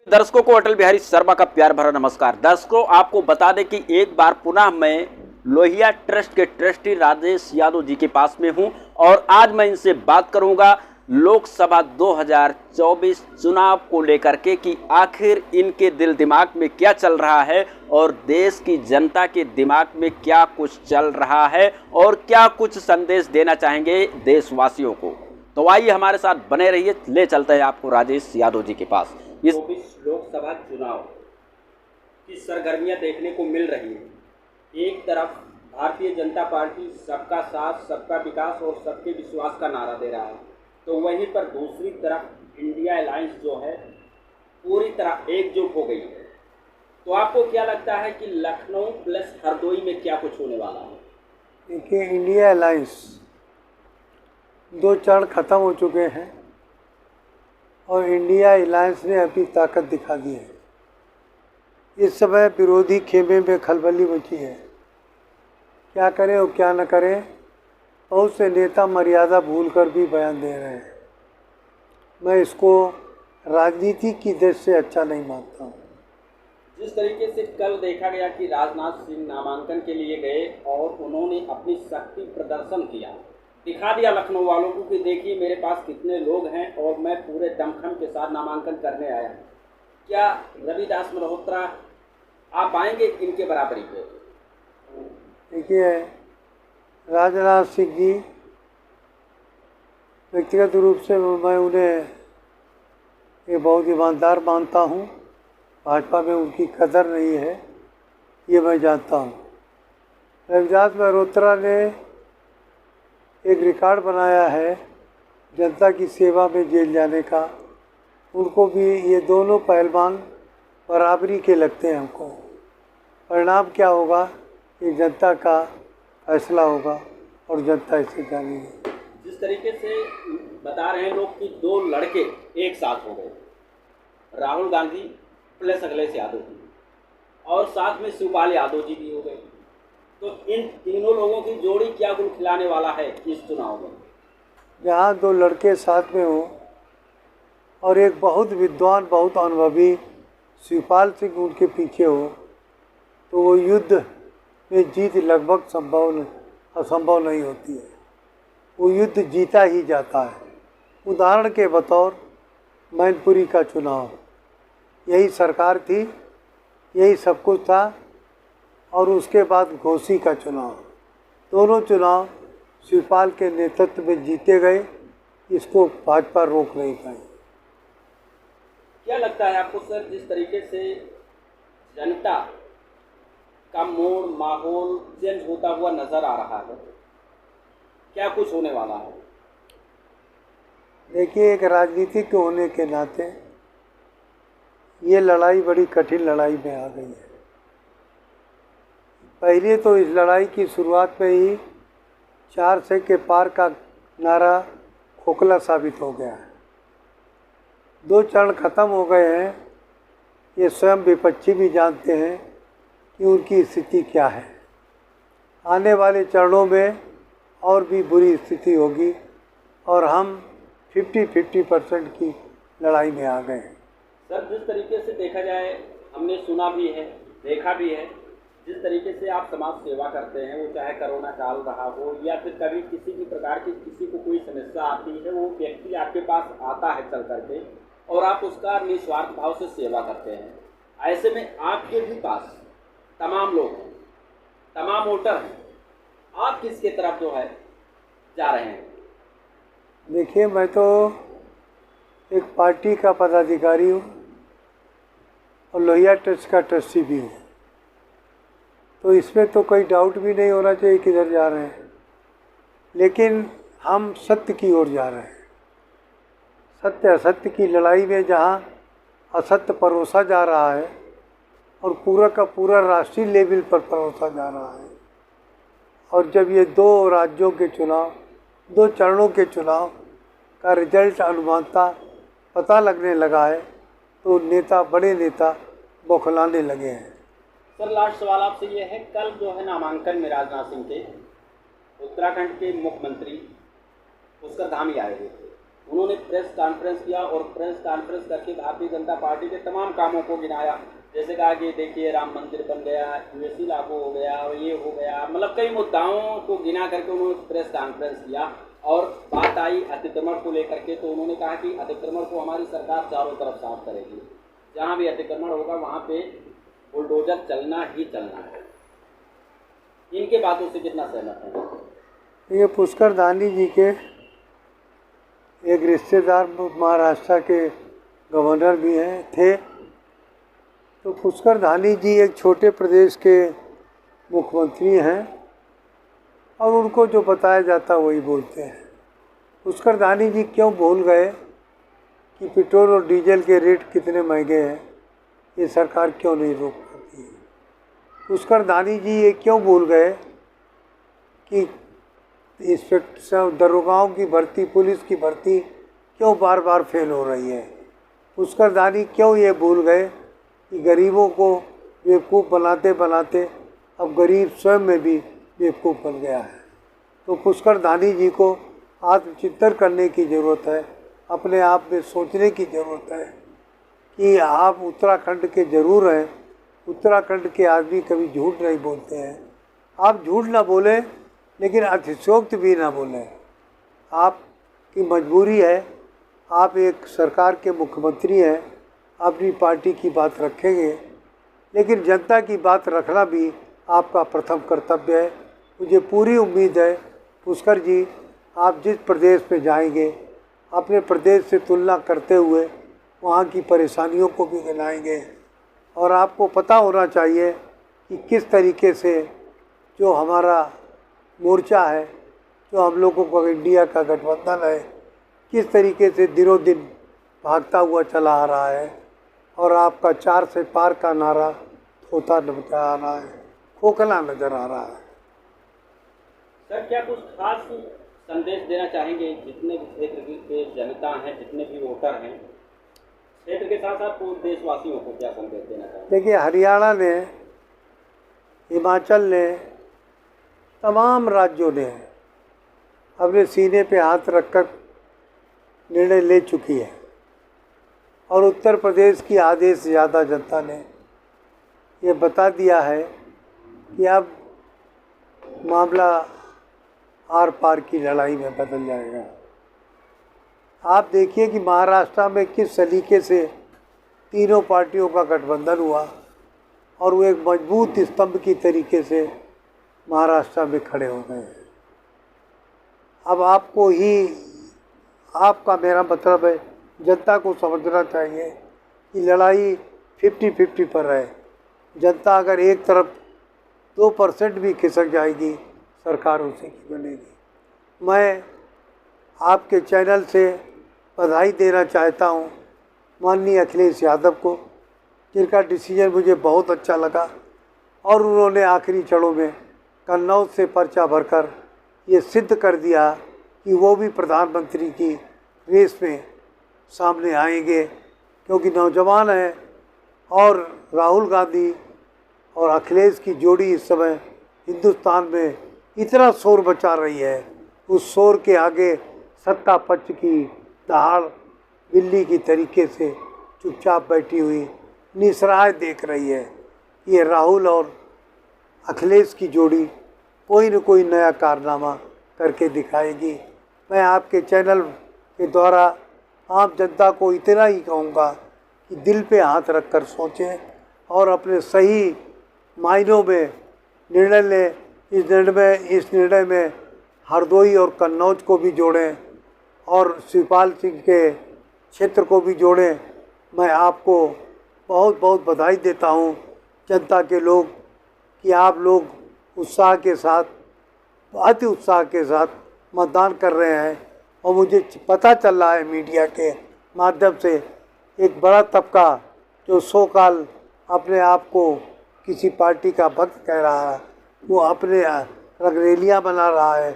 दर्शकों को अटल बिहारी शर्मा का प्यार भरा नमस्कार। दर्शकों, आपको बता दें कि एक बार पुनः मैं लोहिया ट्रस्ट के ट्रस्टी राजेश यादव जी के पास में हूं और आज मैं इनसे बात करूंगा लोकसभा 2024 चुनाव को लेकर के कि आखिर इनके दिल दिमाग में क्या चल रहा है और देश की जनता के दिमाग में क्या कुछ चल रहा है और क्या कुछ संदेश देना चाहेंगे देशवासियों को। तो आइए हमारे साथ बने रहिए, ले चलते हैं आपको राजेश यादव जी के पास। इस लोकसभा चुनाव की सरगर्मियां देखने को मिल रही है। एक तरफ भारतीय जनता पार्टी सबका साथ, सबका विकास और सबके विश्वास का नारा दे रहा है, तो वहीं पर दूसरी तरफ इंडिया अलायंस जो है पूरी तरह एकजुट हो गई है। तो आपको क्या लगता है कि लखनऊ प्लस हरदोई में क्या कुछ होने वाला है? देखिए, इंडिया अलायंस दो चरण खत्म हो चुके हैं और इंडिया अलायंस ने अपनी ताकत दिखा दी है। इस समय विरोधी खेमे में खलबली मची है, क्या करें और क्या न करें। बहुत से नेता मर्यादा भूलकर भी बयान दे रहे हैं। मैं इसको राजनीति की दृष्टि से अच्छा नहीं मानता हूँ। जिस तरीके से कल देखा गया कि राजनाथ सिंह नामांकन के लिए गए और उन्होंने अपनी शक्ति प्रदर्शन किया, दिखा दिया लखनऊ वालों को कि देखिए मेरे पास कितने लोग हैं और मैं पूरे दमखम के साथ नामांकन करने आया। क्या रविदास मल्होत्रा आप आएंगे इनके बराबरी पे? देखिए, राजनाथ सिंह जी व्यक्तिगत रूप से मैं उन्हें ये बहुत ईमानदार मानता हूँ। भाजपा में उनकी कदर नहीं है, ये मैं जानता हूँ। रविदास मल्होत्रा ने एक रिकॉर्ड बनाया है जनता की सेवा में जेल जाने का। उनको भी ये दोनों पहलवान बराबरी के लगते हैं हमको। परिणाम क्या होगा, ये जनता का फैसला होगा और जनता इसे जानेगी। जिस तरीके से बता रहे हैं लोग कि दो लड़के एक साथ हो गए, राहुल गांधी प्लस अखिलेश यादव जी और साथ में शिवपाल यादव जी भी हो गए, तो इन तीनों लोगों की जोड़ी क्या गुल खिलाने वाला है इस चुनाव में? जहाँ दो लड़के साथ में हो और एक बहुत विद्वान, बहुत अनुभवी शिवपाल सिंह उनके पीछे हो, तो वो युद्ध में जीत लगभग असंभव नहीं होती है। वो युद्ध जीता ही जाता है। उदाहरण के बतौर मैनपुरी का चुनाव, यही सरकार थी, यही सब कुछ था, और उसके बाद घोसी का चुनाव। दोनों चुनाव शिवपाल के नेतृत्व में जीते गए। इसको भाजपा रोक नहीं पाई। क्या लगता है आपको सर, जिस तरीके से जनता का मोड़, माहौल चेंज होता हुआ नजर आ रहा है, क्या कुछ होने वाला है? देखिए, एक राजनीतिक होने के नाते ये लड़ाई बड़ी कठिन लड़ाई में आ गई है। पहले तो इस लड़ाई की शुरुआत में ही 400 के पार का नारा खोखला साबित हो गया है। दो चरण खत्म हो गए हैं, ये स्वयं विपक्षी भी जानते हैं कि उनकी स्थिति क्या है। आने वाले चरणों में और भी बुरी स्थिति होगी और हम 50-50% की लड़ाई में आ गए हैं। सर, जिस तरीके से देखा जाए, हमने सुना भी है, देखा भी है, जिस तरीके से आप समाज सेवा करते हैं, वो चाहे कोरोना काल रहा हो या फिर कभी किसी भी प्रकार की किसी को कोई समस्या आती है, वो व्यक्ति आपके पास आता है चल करके और आप उसका निस्वार्थ भाव से सेवा करते हैं। ऐसे में आपके भी पास तमाम लोग हैं, तमाम वोटर हैं, आप किसके तरफ जो है जा रहे हैं? देखिए, मैं तो एक पार्टी का पदाधिकारी हूँ और लोहिया ट्रस्ट का ट्रस्टी भी हूँ, तो इसमें तो कोई डाउट भी नहीं होना चाहिए किधर जा रहे हैं। लेकिन हम सत्य की ओर जा रहे हैं। सत्य असत्य की लड़ाई में जहाँ असत्य परोसा जा रहा है और पूरा का पूरा राष्ट्रीय लेवल पर परोसा जा रहा है, और जब ये दो राज्यों के चुनाव, दो चरणों के चुनाव का रिजल्ट अनुमानता पता लगने लगा है, तो नेता, बड़े नेता बौखलाने लगे हैं। सर, लास्ट सवाल आपसे ये है, कल जो है नामांकन में राजनाथ सिंह के उत्तराखंड के मुख्यमंत्री पुष्कर धामी आए हुए थे उन्होंने प्रेस कॉन्फ्रेंस किया और प्रेस कॉन्फ्रेंस करके भारतीय जनता पार्टी के तमाम कामों को गिनाया। जैसे कहा कि देखिए राम मंदिर बन गया, यूएसी लागू हो गया और ये हो गया, मतलब कई मुद्दाओं को गिना करके उन्होंने प्रेस कॉन्फ्रेंस किया। और बात आई अतिक्रमण को लेकर के, तो उन्होंने कहा कि अतिक्रमण को हमारी सरकार चारों तरफ साफ करेगी, जहाँ भी अतिक्रमण होगा वहाँ पे बुलडोजर चलना ही चलना है। इनके बातों से कितना सहमत है? ये पुष्कर धानी जी के एक रिश्तेदार महाराष्ट्र के गवर्नर भी थे। तो पुष्कर धानी जी एक छोटे प्रदेश के मुख्यमंत्री हैं और उनको जो बताया जाता वही बोलते हैं। पुष्कर धानी जी क्यों भूल गए कि पेट्रोल और डीजल के रेट कितने महंगे हैं, ये सरकार क्यों नहीं रोक पाती है? पुष्कर धानी जी ये क्यों भूल गए कि इंस्पेक्टर दरोगाओं की भर्ती, पुलिस की भर्ती क्यों बार बार फेल हो रही है? पुष्कर धानी क्यों ये भूल गए कि गरीबों को बेवकूफ़ बनाते बनाते अब गरीब स्वयं में भी बेवकूफ़ बन गया है? तो पुष्कर धानी जी को आत्मचिंतन करने की ज़रूरत है, अपने आप में सोचने की ज़रूरत है कि आप उत्तराखंड के ज़रूर हैं। उत्तराखंड के आदमी कभी झूठ नहीं बोलते हैं। आप झूठ ना बोलें लेकिन अतिशयोक्ति भी ना बोलें। आपकी मजबूरी है, आप एक सरकार के मुख्यमंत्री हैं, अपनी पार्टी की बात रखेंगे, लेकिन जनता की बात रखना भी आपका प्रथम कर्तव्य है। मुझे पूरी उम्मीद है पुष्कर जी, आप जिस प्रदेश में जाएंगे अपने प्रदेश से तुलना करते हुए वहाँ की परेशानियों को भी गिनाएंगे। और आपको पता होना चाहिए कि किस तरीके से जो हमारा मोर्चा है, जो हम लोगों को इंडिया का गठबंधन है, किस तरीके से दिनों दिन भागता हुआ चला आ रहा है। और आपका 4 से पार का नारा होता नजर आ रहा है, खोखला नजर आ रहा है। सर, क्या कुछ खास संदेश देना चाहेंगे जितने भी क्षेत्र के जनता हैं, जितने भी वोटर हैं, क्षेत्र के साथ साथ पूरे देशवासियों को क्या संदेश देना चाहेंगे? देखिए, हरियाणा ने, हिमाचल ने, तमाम राज्यों ने अपने सीने पे हाथ रखकर निर्णय ले चुकी है और उत्तर प्रदेश की आधे से ज़्यादा जनता ने ये बता दिया है कि अब मामला आर पार की लड़ाई में बदल जाएगा। आप देखिए कि महाराष्ट्र में किस सलीके से तीनों पार्टियों का गठबंधन हुआ और वो एक मजबूत स्तंभ की तरीके से महाराष्ट्र में खड़े हो गए। अब आपको ही, आपका मेरा मतलब है, जनता को समझना चाहिए कि लड़ाई 50-50 पर है। जनता अगर एक तरफ 2% भी खिसक जाएगी, सरकार उसी की बनेगी। मैं आपके चैनल से बधाई देना चाहता हूँ माननीय अखिलेश यादव को, जिनका डिसीजन मुझे बहुत अच्छा लगा और उन्होंने आखिरी क्षणों में कन्नौज से पर्चा भरकर ये सिद्ध कर दिया कि वो भी प्रधानमंत्री की रेस में सामने आएंगे, क्योंकि नौजवान हैं। और राहुल गांधी और अखिलेश की जोड़ी इस समय हिंदुस्तान में इतना शोर मचा रही है, उस शोर के आगे सत्ता पक्ष की दहाड़ बिल्ली की तरीके से चुपचाप बैठी हुई निसराय देख रही है। ये राहुल और अखिलेश की जोड़ी कोई न कोई नया कारनामा करके दिखाएगी। मैं आपके चैनल के द्वारा आम जनता को इतना ही कहूँगा कि दिल पे हाथ रखकर सोचें और अपने सही मायनों में निर्णय लें। इस निर्णय में हरदोई और कन्नौज को भी जोड़ें और शिवपाल सिंह के क्षेत्र को भी जोड़ें। मैं आपको बहुत बहुत बधाई देता हूँ जनता के लोग कि आप लोग उत्साह के साथ, अति उत्साह के साथ मतदान कर रहे हैं। और मुझे पता चल रहा है मीडिया के माध्यम से एक बड़ा तबका जो सो काल अपने आप को किसी पार्टी का भक्त कह रहा है, वो अपने रंगरेलियाँ बना रहा है,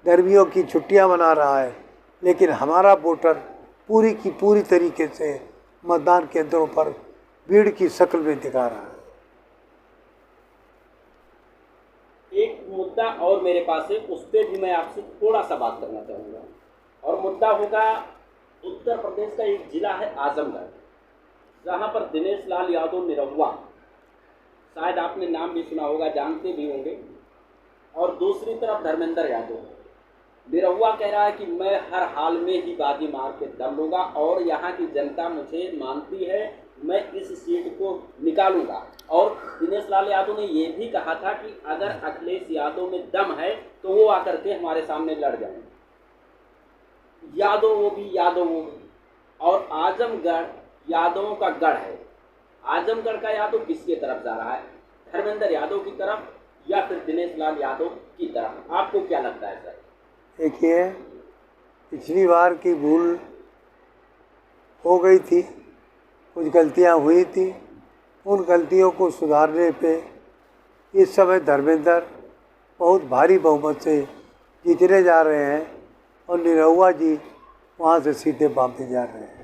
गर्मियों की छुट्टियाँ मना रहा है, लेकिन हमारा वोटर पूरी की पूरी तरीके से मतदान केंद्रों पर भीड़ की शक्ल में दिखा रहा है। एक मुद्दा और मेरे पास है, उस पर भी मैं आपसे थोड़ा सा बात करना चाहूँगा और मुद्दा होगा उत्तर प्रदेश का एक जिला है आजमगढ़, जहां पर दिनेश लाल यादव निरहुआ, शायद आपने नाम भी सुना होगा, जानते भी होंगे, और दूसरी तरफ धर्मेंद्र यादव। निरहुआ कह रहा है कि मैं हर हाल में ही बाजी मार के दम लूँगा और यहाँ की जनता मुझे मानती है, मैं इस सीट को निकालूंगा। और दिनेश लाल यादव ने ये भी कहा था कि अगर अखिलेश यादव में दम है तो वो आकर के हमारे सामने लड़ जाएं। यादव वो भी, और आजमगढ़ यादवों का गढ़ है। आजमगढ़ का यादव किसकी तरफ जा रहा है, धर्मेंद्र यादव की तरफ या फिर दिनेश लाल यादव की तरफ? आपको क्या लगता है सर? देखिए, पिछली बार की भूल हो गई थी, कुछ गलतियां हुई थी, उन गलतियों को सुधारने पे इस समय धर्मेंद्र बहुत भारी बहुमत से जीतने जा रहे हैं और निरहुआ जी वहाँ से सीधे वापस जा रहे हैं।